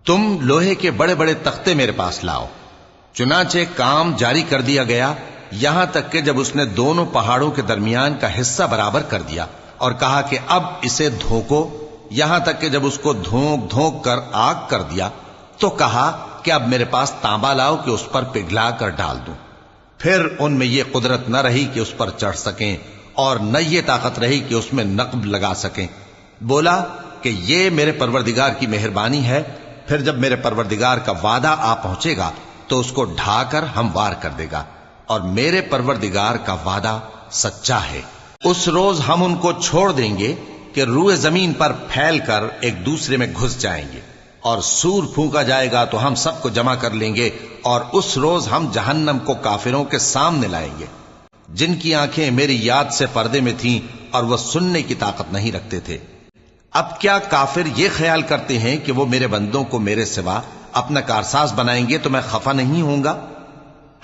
تم لوہے کے بڑے بڑے تختے میرے پاس لاؤ۔ چنانچہ کام جاری کر دیا گیا، یہاں تک کہ جب اس نے دونوں پہاڑوں کے درمیان کا حصہ برابر کر دیا اور کہا کہ اب اسے دھوکو، یہاں تک کہ جب اس کو دھونک دھونک کر آگ کر دیا تو کہا کہ اب میرے پاس تانبا لاؤ کہ اس پر پگھلا کر ڈال دوں۔ پھر ان میں یہ قدرت نہ رہی کہ اس پر چڑھ سکیں اور نہ یہ طاقت رہی کہ اس میں نقب لگا سکیں۔ بولا کہ یہ میرے پروردگار کی مہربانی ہے، پھر جب میرے پروردگار کا وعدہ آ پہنچے گا تو اس کو ڈھا کر ہموار کر دے گا، اور میرے پروردگار کا وعدہ سچا ہے۔ اس روز ہم ان کو چھوڑ دیں گے کہ روئے زمین پر پھیل کر ایک دوسرے میں گھس جائیں گے، اور سور پھونکا جائے گا تو ہم سب کو جمع کر لیں گے، اور اس روز ہم جہنم کو کافروں کے سامنے لائیں گے جن کی آنکھیں میری یاد سے پردے میں تھیں اور وہ سننے کی طاقت نہیں رکھتے تھے۔ اب کیا کافر یہ خیال کرتے ہیں کہ وہ میرے بندوں کو میرے سوا اپنا کارساز بنائیں گے تو میں خفا نہیں ہوں گا؟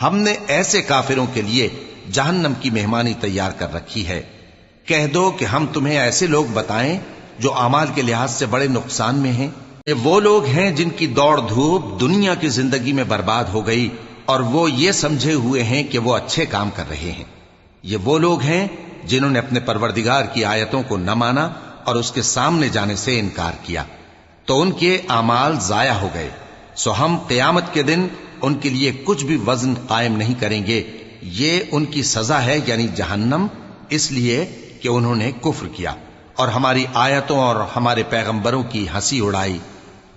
ہم نے ایسے کافروں کے لیے جہنم کی مہمانی تیار کر رکھی ہے۔ کہہ دو کہ ہم تمہیں ایسے لوگ بتائیں جو اعمال کے لحاظ سے بڑے نقصان میں ہیں۔ یہ وہ لوگ ہیں جن کی دوڑ دھوپ دنیا کی زندگی میں برباد ہو گئی اور وہ یہ سمجھے ہوئے ہیں کہ وہ اچھے کام کر رہے ہیں۔ یہ وہ لوگ ہیں جنہوں نے اپنے پروردگار کی آیتوں کو نہ مانا اور اس کے سامنے جانے سے انکار کیا، تو ان کے اعمال ضائع ہو گئے۔ سو ہم قیامت کے دن ان کے لیے کچھ بھی وزن قائم نہیں کریں گے۔ یہ ان کی سزا ہے، یعنی جہنم، اس لیے کہ انہوں نے کفر کیا اور ہماری آیتوں اور ہمارے پیغمبروں کی ہنسی اڑائی۔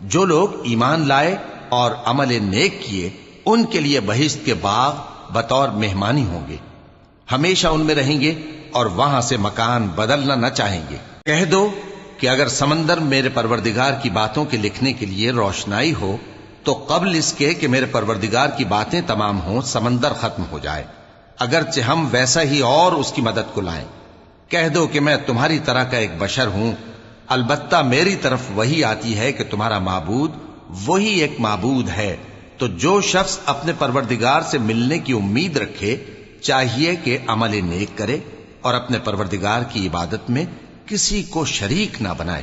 جو لوگ ایمان لائے اور عمل نیک کیے ان کے لیے بہشت کے باغ بطور مہمانی ہوں گے، ہمیشہ ان میں رہیں گے اور وہاں سے مکان بدلنا نہ چاہیں گے۔ کہہ دو کہ اگر سمندر میرے پروردگار کی باتوں کے لکھنے کے لیے روشنائی ہو تو قبل اس کے کہ میرے پروردگار کی باتیں تمام ہوں سمندر ختم ہو جائے، اگرچہ ہم ویسا ہی اور اس کی مدد کو لائیں۔ کہہ دو کہ میں تمہاری طرح کا ایک بشر ہوں، البتہ میری طرف وہی آتی ہے کہ تمہارا معبود وہی ایک معبود ہے۔ تو جو شخص اپنے پروردگار سے ملنے کی امید رکھے چاہیے کہ عمل نیک کرے اور اپنے پروردگار کی عبادت میں کسی کو شریک نہ بنائے۔